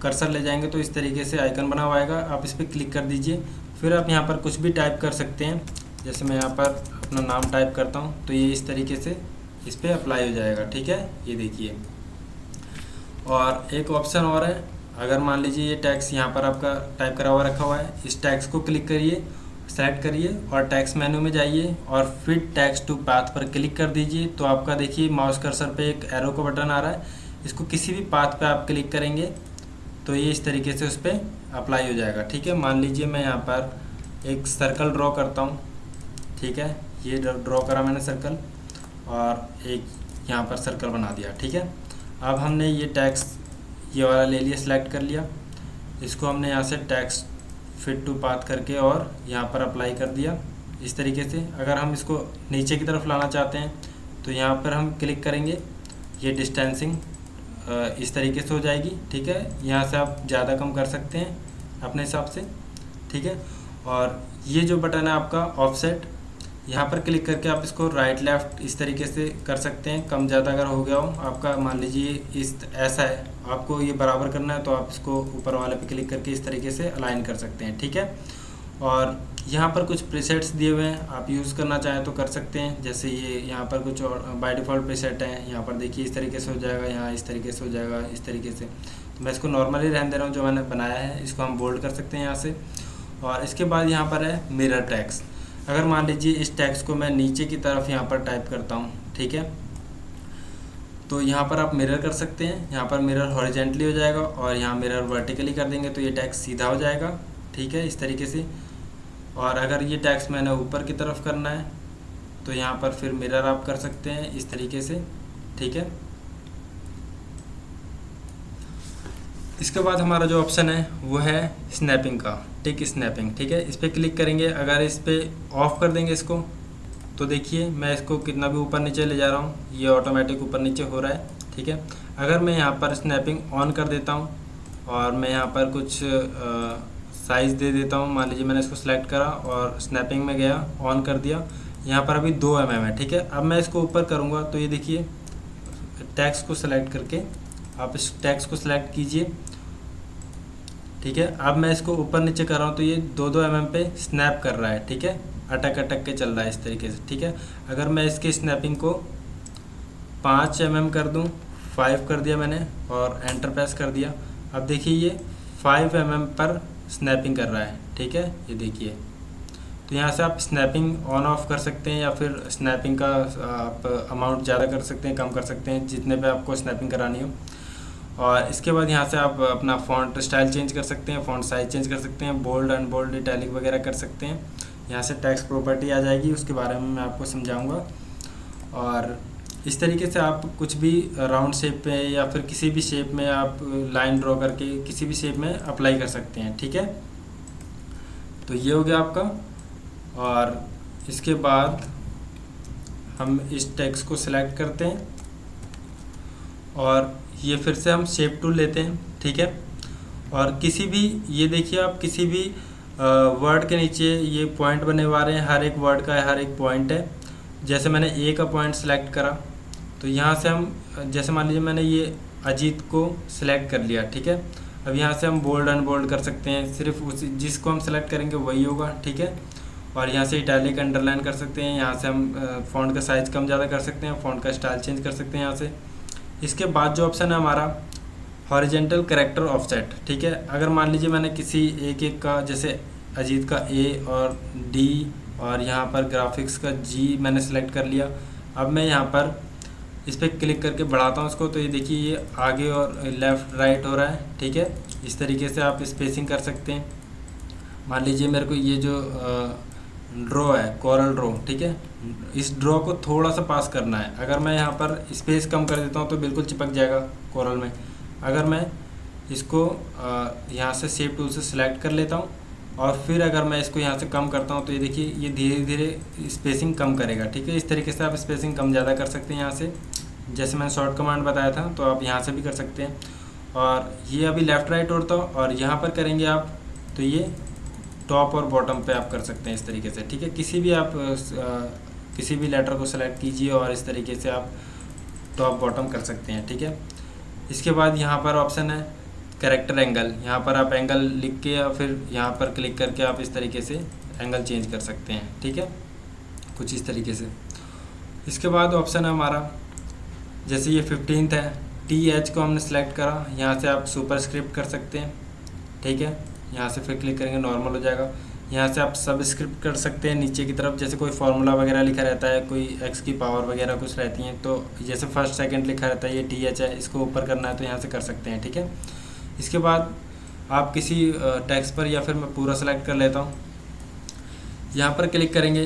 कर्सर ले जाएंगे तो इस तरीके से आइकन बना हुआ आएगा, आप इस पर क्लिक कर दीजिए। फिर आप यहाँ पर कुछ भी टाइप कर सकते हैं। जैसे मैं यहाँ पर अपना नाम टाइप करता हूँ तो ये इस तरीके से इस पर अप्लाई हो जाएगा। ठीक है, ये देखिए। और एक ऑप्शन और है, अगर मान लीजिए ये टैक्स यहाँ पर आपका टाइप करा हुआ रखा हुआ है, इस टैक्स को क्लिक करिए, सेलेक्ट करिए और टैक्स मेन्यू में जाइए और फिर टैक्स टू पाथ पर क्लिक कर दीजिए। तो आपका देखिए माउस कर्सर पे एक एरो का बटन आ रहा है, इसको किसी भी पाथ पे आप क्लिक करेंगे तो ये इस तरीके से उस पर अप्लाई हो जाएगा। ठीक है, मान लीजिए मैं यहाँ पर एक सर्कल ड्रॉ करता हूँ। ठीक है, ये ड्रॉ करा मैंने सर्कल और एक यहाँ पर सर्कल बना दिया। ठीक है, अब हमने ये टैक्स ये वाला ले लिया, सिलेक्ट कर लिया, इसको हमने यहाँ से टैक्स फिट टू पाथ करके और यहाँ पर अप्लाई कर दिया इस तरीके से। अगर हम इसको नीचे की तरफ लाना चाहते हैं तो यहाँ पर हम क्लिक करेंगे, ये डिस्टेंसिंग इस तरीके से हो जाएगी। ठीक है, यहाँ से आप ज़्यादा कम कर सकते हैं अपने हिसाब से। ठीक है, और ये जो बटन है आपका ऑफसेट, यहाँ पर क्लिक करके आप इसको राइट लेफ़्ट इस तरीके से कर सकते हैं। कम ज़्यादा अगर हो गया हो आपका, मान लीजिए इस ऐसा है, आपको ये बराबर करना है तो आप इसको ऊपर वाले पे क्लिक करके इस तरीके से अलाइन कर सकते हैं। ठीक है, और यहाँ पर कुछ प्रीसेट्स दिए हुए हैं, आप यूज़ करना चाहें तो कर सकते हैं। जैसे ये यहाँ पर कुछ और बाय डिफ़ॉल्ट प्रीसेट हैं, यहाँ पर देखिए इस तरीके से हो जाएगा, यहाँ इस तरीके से हो जाएगा, इस तरीके से। तो मैं इसको नॉर्मली रहने दे रहा हूँ, जो मैंने बनाया है इसको हम बोल्ड कर सकते हैं यहाँ से। और इसके बाद यहाँ पर है मिरर टैक्स। अगर मान लीजिए इस टैक्स को मैं नीचे की तरफ यहाँ पर टाइप करता हूँ, ठीक है, तो यहाँ पर आप मिरर कर सकते हैं। यहाँ पर मिरर हॉरिजेंटली हो जाएगा और यहाँ मिरर वर्टिकली कर देंगे तो ये टैक्स सीधा हो जाएगा। ठीक है, इस तरीके से। और अगर ये टैक्स मैंने ऊपर की तरफ करना है तो यहाँ पर फिर मिरर आप कर सकते हैं इस तरीके से। ठीक है, इसके बाद हमारा जो ऑप्शन है वो है स्नैपिंग का, टिक स्नैपिंग। ठीक है, इस पर क्लिक करेंगे। अगर इस पर ऑफ कर देंगे इसको तो देखिए मैं इसको कितना भी ऊपर नीचे ले जा रहा हूँ, ये ऑटोमेटिक ऊपर नीचे हो रहा है। ठीक है, अगर मैं यहाँ पर स्नैपिंग ऑन कर देता हूँ और मैं यहाँ पर कुछ साइज़ दे देता हूँ, मान लीजिए मैंने इसको सेलेक्ट करा और स्नैपिंग में गया, ऑन कर दिया, यहाँ पर अभी 2 mm है। ठीक है, अब मैं इसको ऊपर करूँगा तो ये देखिए टेक्स्ट को सेलेक्ट करके आप इस टेक्स्ट को सेलेक्ट कीजिए। ठीक है, अब मैं इसको ऊपर नीचे कर रहा हूँ तो ये 2-2 mm पे स्नैप कर रहा है। ठीक है, अटक अटक के चल रहा है इस तरीके से। ठीक है, अगर मैं इसकी स्नैपिंग को 5 mm कर दूँ, 5 कर दिया मैंने और एंटर प्रेस कर दिया, अब देखिए ये 5 mm पर स्नैपिंग कर रहा है। ठीक है, ये देखिए, तो यहाँ से आप स्नैपिंग ऑन ऑफ कर सकते हैं या फिर स्नैपिंग का आप अमाउंट ज़्यादा कर सकते हैं, कम कर सकते हैं, जितने पे आपको स्नैपिंग करानी हो। और इसके बाद यहाँ से आप अपना फ़ॉन्ट स्टाइल चेंज कर सकते हैं, फ़ॉन्ट साइज चेंज कर सकते हैं, बोल्ड अनबोल्ड इटैलिक वगैरह कर सकते हैं। यहाँ से टेक्स्ट प्रॉपर्टी आ जाएगी, उसके बारे में मैं आपको समझाऊंगा। और इस तरीके से आप कुछ भी राउंड शेप पे या फिर किसी भी शेप में आप लाइन ड्रॉ करके किसी भी शेप में अप्लाई कर सकते हैं। ठीक है, तो ये हो गया आपका। और इसके बाद हम इस टेक्स्ट को सिलेक्ट करते हैं और ये फिर से हम शेप टूल लेते हैं। ठीक है, और किसी भी, ये देखिए आप किसी भी वर्ड के नीचे ये पॉइंट बने हुए आ रहे हैं, हर एक वर्ड का हर एक पॉइंट है। जैसे मैंने ए का पॉइंट सेलेक्ट करा तो यहाँ से हम, जैसे मान लीजिए मैंने ये अजीत को सिलेक्ट कर लिया। ठीक है, अब यहाँ से हम बोल्ड अनबोल्ड कर सकते हैं, सिर्फ उसी जिसको हम सेलेक्ट करेंगे वही होगा। ठीक है, और यहाँ से इटैलिक अंडरलाइन कर सकते हैं, यहाँ से हम फ़ॉन्ट का साइज़ कम ज़्यादा कर सकते हैं, फ़ॉन्ट का स्टाइल चेंज कर सकते हैं यहाँ से। इसके बाद जो ऑप्शन है हमारा हॉरिजेंटल कैरेक्टर ऑफसेट। ठीक है, अगर मान लीजिए मैंने किसी एक का, जैसे अजीत का ए और डी और यहाँ पर ग्राफिक्स का जी मैंने सेलेक्ट कर लिया। अब मैं यहाँ पर इस पर क्लिक करके बढ़ाता हूँ इसको, तो ये देखिए ये आगे और लेफ़्ट राइट हो रहा है। ठीक है, इस तरीके से आप स्पेसिंग कर सकते हैं। मान लीजिए मेरे को ये जो ड्रॉ है, कोरल ड्रॉ, ठीक है, इस ड्रॉ को थोड़ा सा पास करना है। अगर मैं यहाँ पर स्पेस कम कर देता हूँ तो बिल्कुल चिपक जाएगा कोरल में। अगर मैं इसको यहाँ से शेप टूल से सिलेक्ट कर लेता हूँ और फिर अगर मैं इसको यहाँ से कम करता हूँ तो ये देखिए ये धीरे धीरे स्पेसिंग कम करेगा। ठीक है, इस तरीके से आप स्पेसिंग कम ज़्यादा कर सकते हैं यहाँ से, जैसे मैंने शॉर्ट कमांड बताया था, तो आप यहाँ से भी कर सकते हैं। और ये अभी लेफ़्ट राइट उड़ता और यहाँ पर करेंगे आप तो ये टॉप और बॉटम पे आप कर सकते हैं इस तरीके से। ठीक है, किसी भी आप किसी भी लेटर को सेलेक्ट कीजिए और इस तरीके से आप टॉप बॉटम कर सकते हैं। ठीक है, इसके बाद यहाँ पर ऑप्शन है कैरेक्टर एंगल, यहाँ पर आप एंगल लिख के या फिर यहाँ पर क्लिक करके आप इस तरीके से एंगल चेंज कर सकते हैं। ठीक है, कुछ इस तरीके से। इसके बाद ऑप्शन है हमारा, जैसे ये 15th है, TH को हमने सेलेक्ट करा, यहाँ से आप सुपरस्क्रिप्ट कर सकते हैं। ठीक है, यहाँ से फिर क्लिक करेंगे नॉर्मल हो जाएगा। यहाँ से आप सबस्क्रिप्ट कर सकते हैं नीचे की तरफ, जैसे कोई फार्मूला वगैरह लिखा रहता है, कोई x की पावर वगैरह कुछ रहती हैं, तो जैसे फर्स्ट सेकंड लिखा रहता है, ये TH है, इसको ऊपर करना है तो यहाँ से कर सकते हैं। ठीक है, इसके बाद आप किसी टेक्स्ट पर, या फिर मैं पूरा सेलेक्ट कर लेता हूँ, यहाँ पर क्लिक करेंगे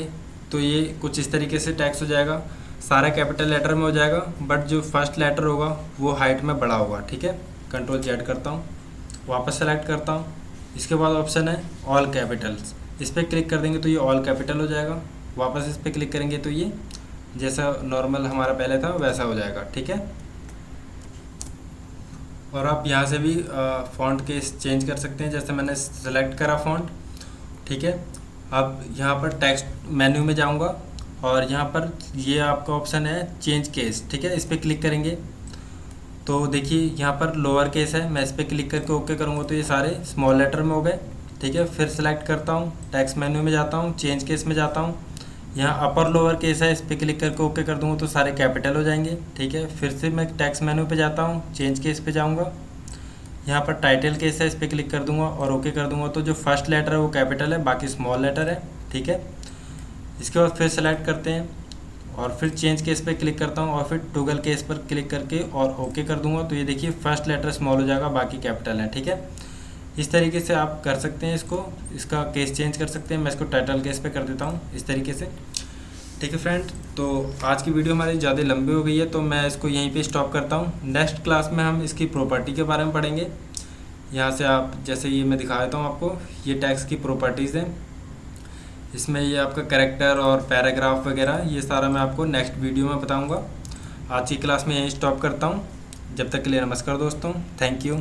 तो ये कुछ इस तरीके से टेक्स्ट हो जाएगा, सारा कैपिटल लेटर में हो जाएगा, बट जो फर्स्ट लेटर होगा वो हाइट में बड़ा होगा। ठीक है, Ctrl+Z करता हूँ, वापस सेलेक्ट करता हूँ। इसके बाद ऑप्शन है ऑल कैपिटल्स, इस पर क्लिक कर देंगे तो ये ऑल कैपिटल हो जाएगा। वापस इस पर क्लिक करेंगे तो ये जैसा नॉर्मल हमारा पहले था वैसा हो जाएगा। ठीक है, और आप यहाँ से भी फ़ॉन्ट के चेंज कर सकते हैं, जैसे मैंने सेलेक्ट करा फ़ॉन्ट। ठीक है, अब यहाँ पर टेक्स्ट मेन्यू में जाऊँगा और यहाँ पर ये आपका ऑप्शन है चेंज केस। ठीक है, इस पर क्लिक करेंगे तो देखिए यहाँ पर लोअर केस है, मैं इस पर क्लिक करके ओके करूँगा तो ये सारे स्मॉल लेटर में हो गए। ठीक है, फिर सेलेक्ट करता हूँ, टेक्स्ट मेन्यू में जाता हूँ, चेंज केस में जाता हूँ, यहाँ अपर लोअर केस है, इस पर क्लिक करके ओके कर दूँगा तो सारे कैपिटल हो जाएंगे। ठीक है, फिर से मैं टेक्स्ट मेन्यू पे जाता हूँ, चेंज केस पे जाऊँगा, यहाँ पर टाइटल केस है, इस पर क्लिक कर दूँगा और ओके कर दूँगा तो जो फर्स्ट लेटर है वो कैपिटल है, बाकी स्मॉल लेटर है। ठीक है, इसके बाद फिर सेलेक्ट करते हैं और फिर चेंज केस पे क्लिक करता हूँ और फिर टॉगल केस पर क्लिक करके और ओके कर दूँगा तो ये देखिए फर्स्ट लेटर स्मॉल हो जाएगा, बाकी कैपिटल है। ठीक है, इस तरीके से आप कर सकते हैं इसको, इसका केस चेंज कर सकते हैं। मैं इसको टाइटल केस पे कर देता हूँ इस तरीके से। ठीक है फ्रेंड, तो आज की वीडियो हमारी ज़्यादा लंबी हो गई है तो मैं इसको यहीं पे स्टॉप करता हूँ। नेक्स्ट क्लास में हम इसकी प्रॉपर्टी के बारे में पढ़ेंगे। यहाँ से आप, जैसे ये मैं दिखा देता हूँ आपको, ये टेक्स्ट की प्रॉपर्टीज़ हैं। इसमें ये आपका कैरेक्टर और पैराग्राफ वगैरह ये सारा मैं आपको नेक्स्ट वीडियो में बताऊंगा। आज की क्लास में यहीं स्टॉप करता हूँ। जब तक के लिए नमस्कार दोस्तों, थैंक यू।